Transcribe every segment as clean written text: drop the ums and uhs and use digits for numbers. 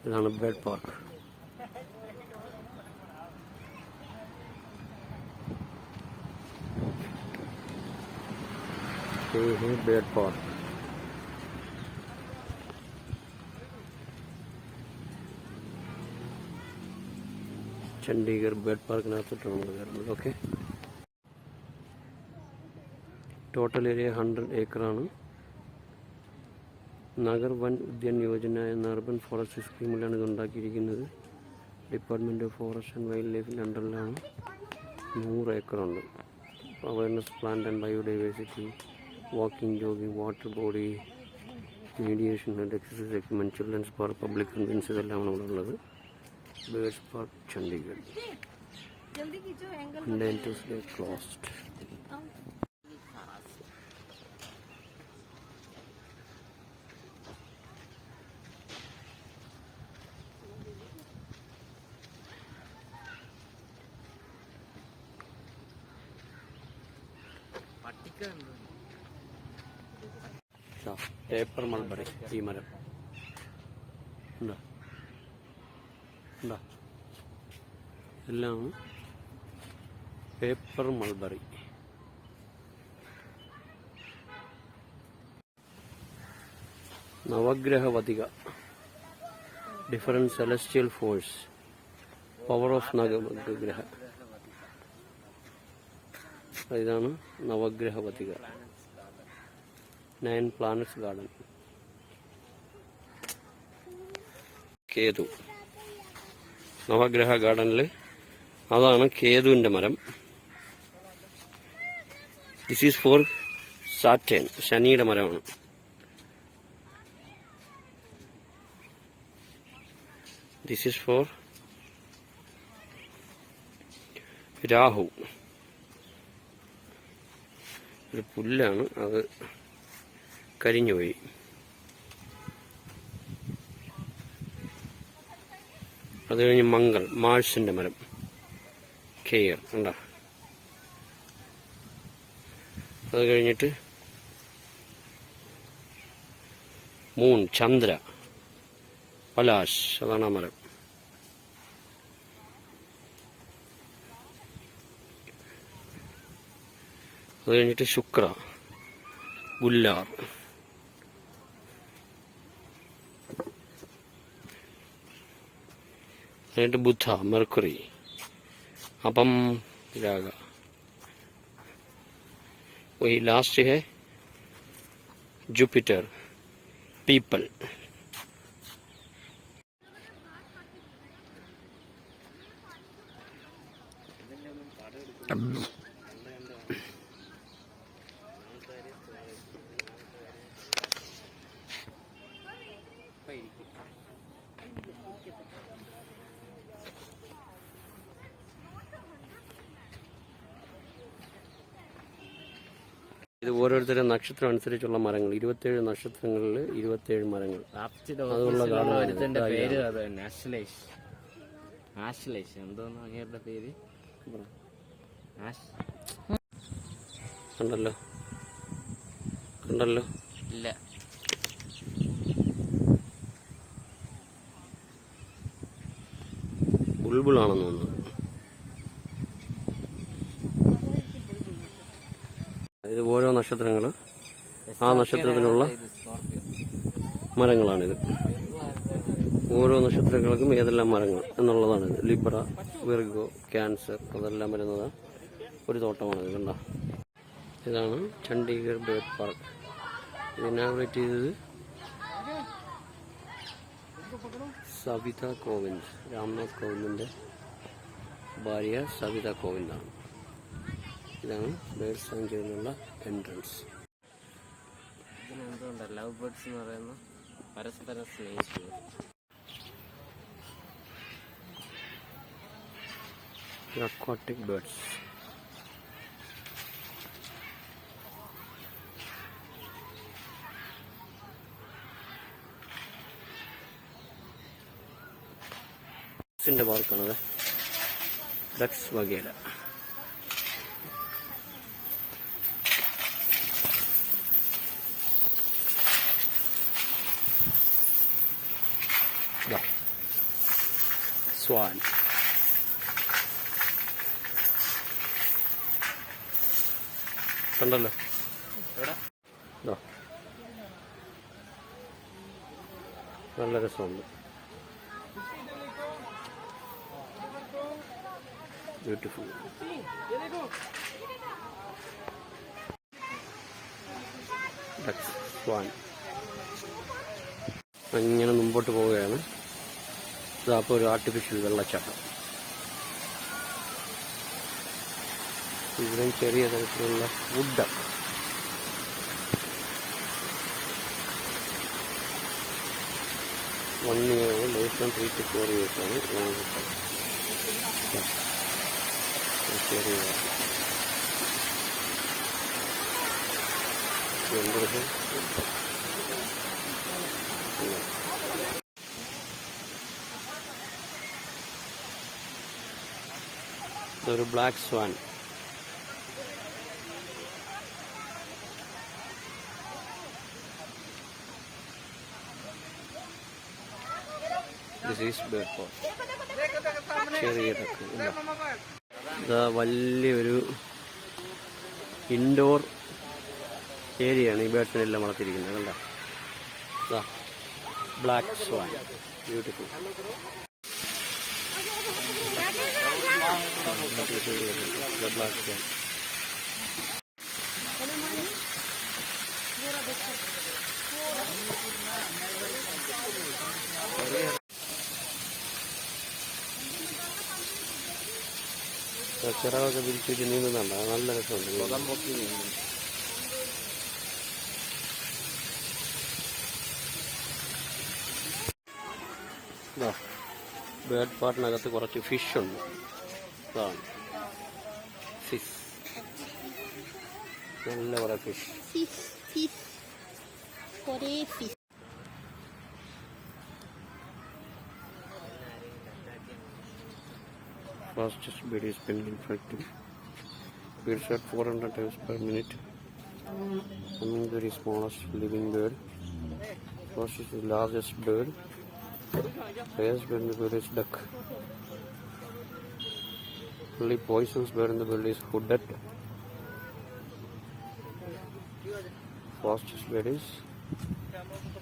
ഇതാണ് bird park. Bird park Chandigarh bird പാർക്കിനകത്തോട്ടാണ് നമ്മൾ കയറുന്നത്. ഓക്കെ, ടോട്ടൽ ഏരിയ 100 ഏക്കറാണ്. നഗർ വൻ ഉദ്യാൻ യോജന എന്ന അർബൻ ഫോറസ്റ്റ് സ്കീമിലാണ് ഇത് ഉണ്ടാക്കിയിരിക്കുന്നത്. ഡിപ്പാർട്ട്മെൻറ്റ് ഓഫ് ഫോറസ്റ്റ് ആൻഡ് വൈൽഡ് ലൈഫിൻ്റെ അണ്ടറിലാണ്. 100 ഏക്കറുണ്ട്. Awareness plant and biodiversity, walking, jogging, water body, mediation and exercise equipment, children's park, public convenience, ഇതെല്ലാം ഇവിടെ ഉള്ളത്. Birds park Chandigarh. Monday and Tuesday closed. Paper mulberry. ഈ മരം ഉണ്ടോ? ഉണ്ടോ? എല്ലാം paper mulberry. നവഗ്രഹവതിക, different celestial force, power of Navagraha. ഇതാണ് നവഗ്രഹവതിക. 9 planets garden. Ketu, നവഗ്രഹ ഗാർഡനിൽ അതാണ് കേതുവിൻ്റെ മരം. ദിസ് ഈസ് ഫോർ സാറ്റേൺ, ശനിയുടെ മരമാണ്. This is for Rahu. ഒരു പുല്ലാണ്, അത് കരിഞ്ഞുപോയി. അത് കഴിഞ്ഞ് മംഗൾ, മാഴ്സിന്റെ മരം. കെയർ ഉണ്ടോ? അത് കഴിഞ്ഞിട്ട് മൂൺ, ചന്ദ്ര, പലാശ്, അതാണ് ആ മരം. അത് കഴിഞ്ഞിട്ട് ശുക്ര, ഗുല്ലാർ. എന്നിട്ട് ബുധ, മെർക്കുറി. അപ്പം രാഗ. वही लास्ट है जुपिटर, पीपल. ഇത് ഓരോരുത്തരും നക്ഷത്രം അനുസരിച്ചുള്ള മരങ്ങൾ. 27 നക്ഷത്രങ്ങളിൽ 27 മരങ്ങൾ. അതുള്ള പേര് എന്തോന്ന് അങ്ങേരുടെ പേര് കണ്ടല്ലോ, കണ്ടല്ലോ. ഇല്ല, ബുൾബുളാണെന്ന് തോന്നുന്നു. ഇത് ഓരോ നക്ഷത്രങ്ങൾ, ആ നക്ഷത്രത്തിനുള്ള മരങ്ങളാണിത്. ഓരോ നക്ഷത്രങ്ങൾക്കും ഏതെല്ലാം മരങ്ങൾ എന്നുള്ളതാണിത്. ലിബ്ര, വിർഗോ, ക്യാൻസർ, അതെല്ലാം വരുന്നത് ഒരു തോട്ടമാണിത്. കണ്ടോ? ഇതാണ് ചണ്ഡീഗഡ് ബേർഡ് പാർക്ക്. ഇത് ഇനാഗുറേറ്റ് ചെയ്തത് സവിത കോവിന്ദ്, രാംനാഥ് കോവിന്ദിന്റെ ഭാര്യ സവിത കോവിന്ദാണ്. ഇതാണ് ബേർഡ് സാങ്ച്വറിയിലുള്ള എൻട്രൻസ്. ഇതിനെന്തുകൊണ്ട് ലവ് ബേർഡ്സ് എന്ന് പറയുന്ന പരസ്പരം സ്നേഹിക്കുക. aquatic birds. ഡക്സിന്റെ പാർക്കാണത്. Ducts Vaghela. swan. കണ്ടല്ലോ നല്ല രസമുണ്ട്. ബ്യൂട്ടിഫുൾ. സ്വാൻ അങ്ങനെ മുമ്പോട്ട് പോവുകയാണ്. ഇതപ്പോൾ ഒരു ആർട്ടിഫിഷ്യൽ വെള്ളച്ചാട്ടം. ഇവിടെയും ചെറിയ തരത്തിലുള്ള വുഡൊക്കെ. One year old, less than 3 to 4 years old. ഒരു black swan. This is bird pot. ചെറിയതൊക്കെ ഇതാ വലിയൊരു ഇൻഡോർ ഏരിയയാണ് ഈ ബേഡ്സിനെല്ലാം വളർത്തിയിരിക്കുന്നത്. കണ്ട ഇതാ black swan. Beautiful. Black swan. ചിറകൊക്കെ വിരിച്ചിട്ട് നീന്തുന്നുണ്ട്. നല്ല രസമുണ്ട്. ബേർഡ് പാർട്ടിനകത്ത് കുറച്ച് ഫിഷ് ഉണ്ട്. ഇതാണ് ഫിഷ്. നല്ല കുറേ fish. Fastest bird is penguin fighting. Birds at 400 times per minute. Among the smallest living bird. Fastest is largest bird. Highest bird in the world is duck. Only poisonous bird in the world is hooded. Fastest bird is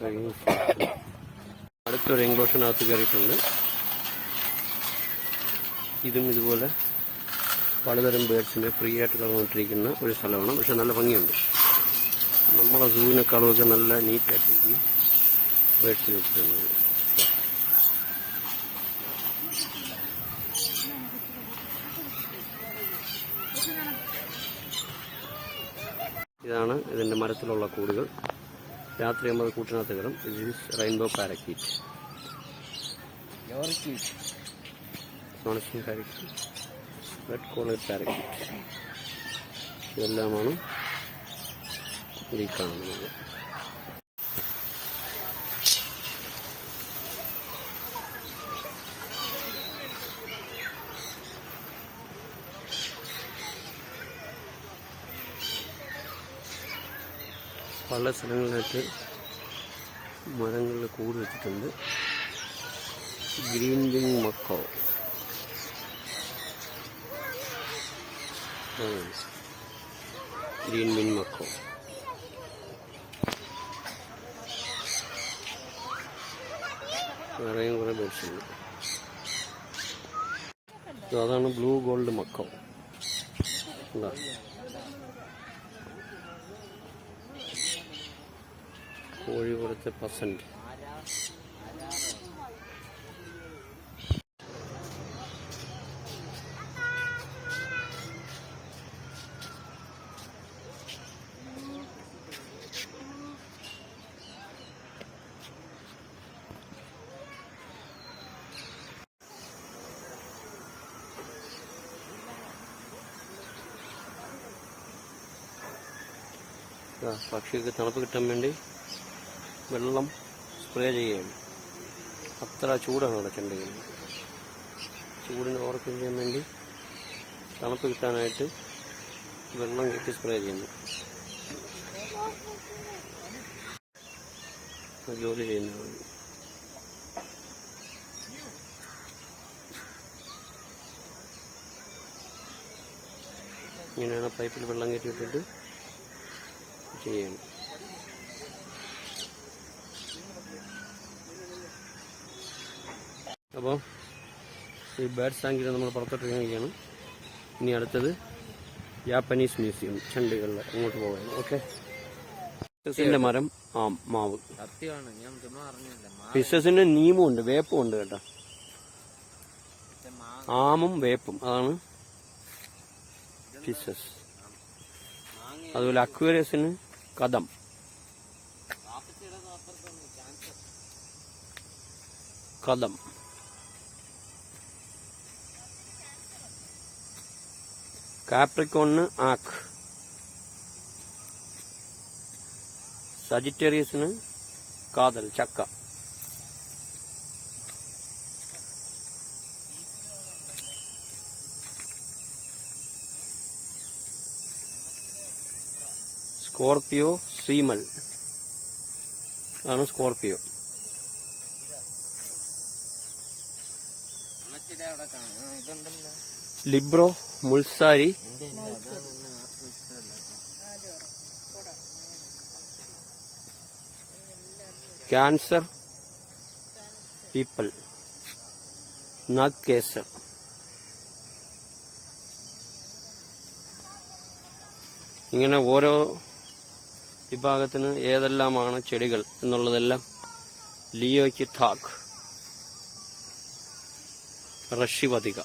penguin fighting. അടുത്തൊരു എൻക്ലോഷറിനകത്ത് കയറിയിട്ടുണ്ട്. ഇതും ഇതുപോലെ പലതരം ബേഡ്സിനെ free ആയിട്ട് കളഞ്ഞിട്ടിരിക്കുന്ന ഒരു സ്ഥലമാണ്. പക്ഷെ നല്ല ഭംഗിയുണ്ട്. നമ്മളെ സൂവിനേക്കാളുമൊക്കെ നല്ല നീറ്റായിട്ട് ബേഡ്സ് വെച്ചിട്ടുണ്ട്. ഇതാണ് ഇതിൻ്റെ മരത്തിലുള്ള കൂടുകൾ. രാത്രി നമ്മൾ കൂട്ടിനകത്ത് കയറും. ഇത് rainbow parakeet. Astonishing parakeet, red collared parakeet. ഇതെല്ലാമാണ് ഈ കാണുന്നത്. പല സ്ഥലങ്ങളിലായിട്ട് മരങ്ങളിൽ കൂട് വെച്ചിട്ടുണ്ട്. Green wing macaw. Green wing macaw. വേറെയും കുറേ ബേഡ്സ് ഉണ്ട്. അതാണ് ബ്ലൂ ഗോൾഡ് മക്കോ. കോഴിക്കോടത്തെ പസന്റ്. പക്ഷിക്ക് തണുപ്പ് കിട്ടാൻ വേണ്ടി വെള്ളം സ്പ്രേ ചെയ്യുകയാണ്. അത്ര ചൂടാണ് അവിടെ ചണ്ഡീഗഡിൽ. ചൂടിന് ഓവർകം ചെയ്യാൻ വേണ്ടി തണുപ്പ് കിട്ടാനായിട്ട് വെള്ളം കെട്ടി സ്പ്രേ ചെയ്യുന്നു. ജോലി ചെയ്യുന്നതാണ്. ഇങ്ങനെയാണ് പൈപ്പിൽ വെള്ളം കയറ്റിയിട്ടിട്ട് ചെയ്യണം. അപ്പോൾ ഈ ബേർഡ് സാങ്കിനെ നമ്മൾ പുറത്തോട്ടിരിക്കുകയാണ്. ഇനി അടുത്തത് ജാപ്പനീസ് മ്യൂസിയം ചണ്ഡീഗഡിൽ അങ്ങോട്ട് പോകാം. ഓക്കെ. പിസസിന്റെ മരം മാവ്. സത്യമാണ്, ഞാൻ ചുമ്മാ അറിഞ്ഞില്ല. പിസസിന്റെ നീമും ഉണ്ട്, വേപ്പും ഉണ്ട് കേട്ടോ. ആമും വേപ്പും അതാണ് പിസസ്. അതുപോലെ അക്വേറിയസിന് കദം. കദം. കാപ്രിക്കോണിന് ആക്ക്. സജിറ്റേറിയസിന് കാതൽ ചക്ക. സ്കോർപിയോ സീമൽ ആണ് സ്കോർപിയോ. ലിബ്രോ മുൾസാരി. ക്യാൻസർ പീപ്പിൾ നഗ് കേസർ. ഇങ്ങനെ ഓരോ വിഭാഗത്തിന് ഏതെല്ലാമാണ് ചെടികൾ എന്നുള്ളതെല്ലാം ലിയോയ്ക്ക് ഥാക്ക്. ഋഷിവതിക.